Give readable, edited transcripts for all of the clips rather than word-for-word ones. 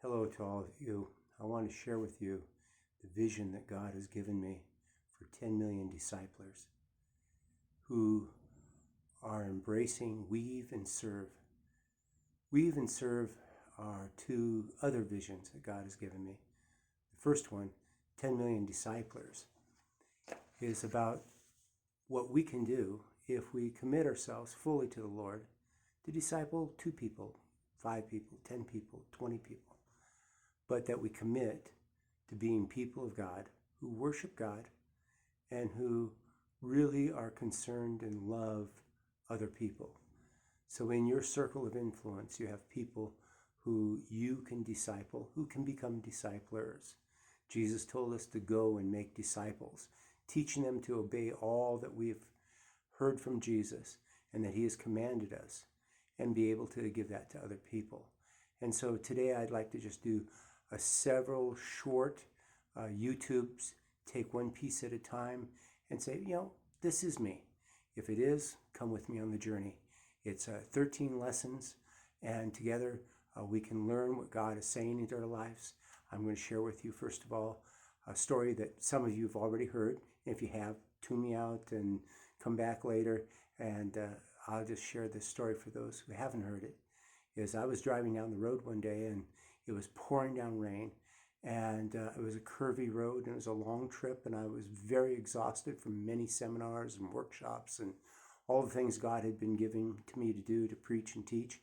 Hello to all of you. I want to share with you the vision that God has given me for 10 million disciplers who are embracing weave and serve. Weave and serve are two other visions that God has given me. The first one, 10 million disciplers, is about what we can do if we commit ourselves fully to the Lord to disciple 2 people, 5 people, 10 people, 20 people, but that we commit to being people of God who worship God and who really are concerned and love other people. So in your circle of influence, you have people who you can disciple, who can become disciplers. Jesus told us to go and make disciples, teaching them to obey all that we've heard from Jesus and that he has commanded us, and be able to give that to other people. And so today I'd like to just do several short YouTubes, take one piece at a time and say, this is me. If it is, come with me on the journey. It's 13 lessons, and together we can learn what God is saying into our lives. I'm going to share with you, first of all, a story that some of you have already heard. If you have, tune me out and come back later, and I'll just share this story for those who haven't heard it. Is I was driving down the road one day, and it was pouring down rain, and it was a curvy road, and it was a long trip, and I was very exhausted from many seminars and workshops and all the things God had been giving to me to do, to preach and teach.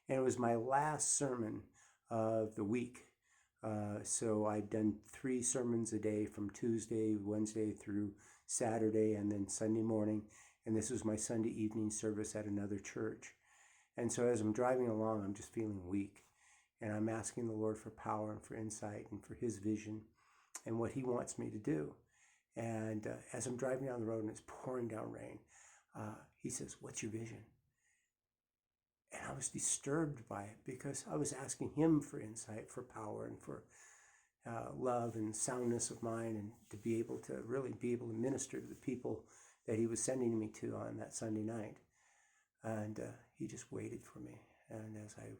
And it was my last sermon of the week. So I'd done 3 sermons a day from Tuesday, Wednesday through Saturday, and then Sunday morning. And this was my Sunday evening service at another church. And so as I'm driving along, I'm just feeling weak. And I'm asking the Lord for power and for insight and for his vision and what he wants me to do. And as I'm driving down the road and it's pouring down rain, he says, "What's your vision?" And I was disturbed by it because I was asking him for insight, for power, and for love and soundness of mind, and to be able to really be able to minister to the people that he was sending me to on that Sunday night. And he just waited for me. And as I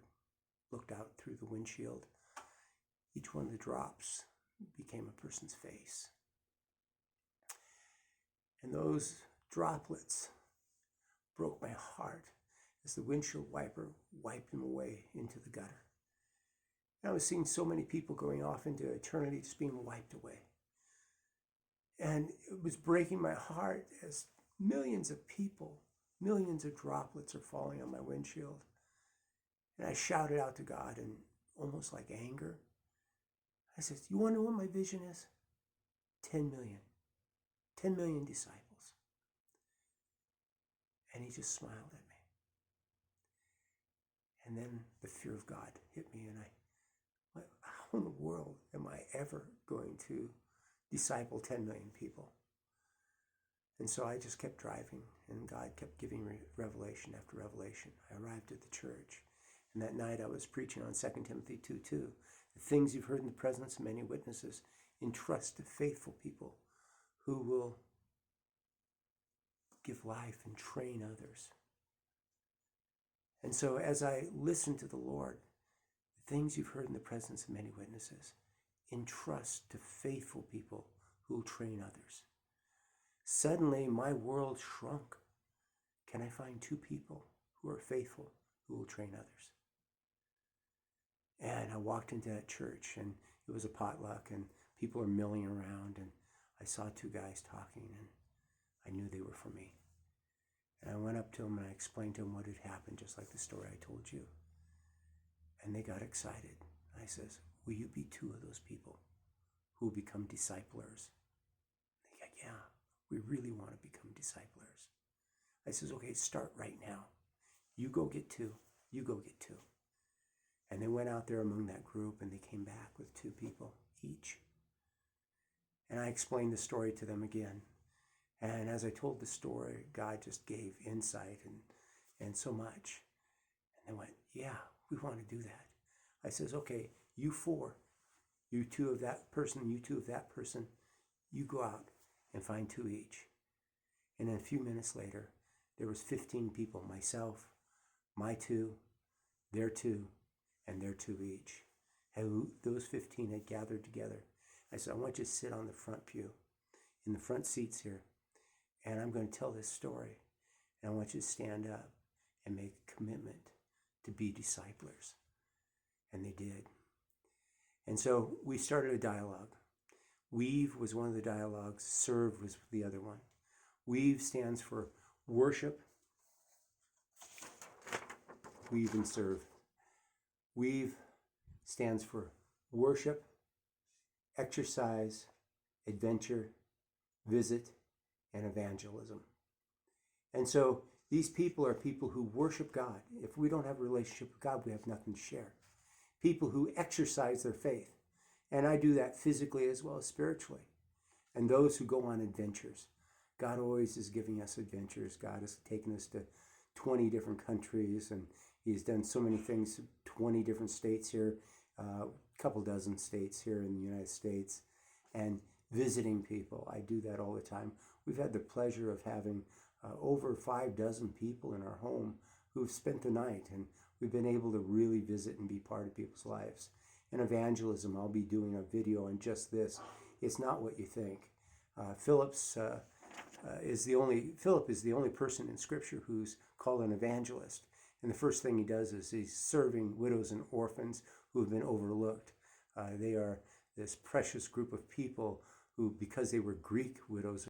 looked out through the windshield, each one of the drops became a person's face. And those droplets broke my heart as the windshield wiper wiped them away into the gutter. And I was seeing so many people going off into eternity just being wiped away. And it was breaking my heart as millions of people, millions of droplets are falling on my windshield. And I shouted out to God in almost like anger. I said, "You want to know what my vision is? 10 million. 10 million disciples." And he just smiled at me. And then the fear of God hit me, and I went, how in the world am I ever going to disciple 10 million people? And so I just kept driving, and God kept giving me revelation after revelation. I arrived at the church, and that night I was preaching on 2 Timothy 2:2. The things you've heard in the presence of many witnesses, entrust to faithful people who will give life and train others. And so as I listened to the Lord, the things you've heard in the presence of many witnesses, entrust to faithful people who will train others. Suddenly my world shrunk. Can I find 2 people who are faithful who will train others? And I walked into that church, and it was a potluck, and people are milling around, and I saw 2 guys talking, and I knew they were for me. And I went up to them and I explained to them what had happened, just like the story I told you. And they got excited. I says, "Will you be 2 of those people who will become disciplers?" They go, "Yeah, we really want to become disciplers." I says, "Okay, start right now. You go get 2. You go get 2. And they went out there among that group, and they came back with 2 people each. And I explained the story to them again. And as I told the story, God just gave insight and so much. And they went, "Yeah, we want to do that." I says, "Okay, you 4, you 2 of that person, you 2 of that person, you go out and find 2 each." And then a few minutes later, there was 15 people, myself, my 2, their 2, and their 2 each. who those 15 had gathered together. I said, I want you to sit on the front pew, in the front seats here, and I'm going to tell this story. And I want you to stand up and make a commitment to be disciplers. And they did. And so we started a dialogue. W.E.A.V.E was one of the dialogues. Serve was the other one. W.E.A.V.E stands for worship. W.E.A.V.E and serve. W.E.A.V.E stands for worship, exercise, adventure, visit, and evangelism. And so these people are people who worship God. If we don't have a relationship with God, we have nothing to share. People who exercise their faith. And I do that physically as well as spiritually. And those who go on adventures. God always is giving us adventures. God has taken us to 20 different countries, and He's done so many things, 20 different states here, a couple dozen states here in the United States, and visiting people. I do that all the time. We've had the pleasure of having over 5 dozen people in our home who've spent the night, and we've been able to really visit and be part of people's lives. In evangelism, I'll be doing a video on just this. It's not what you think. Philip is the only person in Scripture who's called an evangelist. And the first thing he does is he's serving widows and orphans who have been overlooked. They are this precious group of people who, because they were Greek widows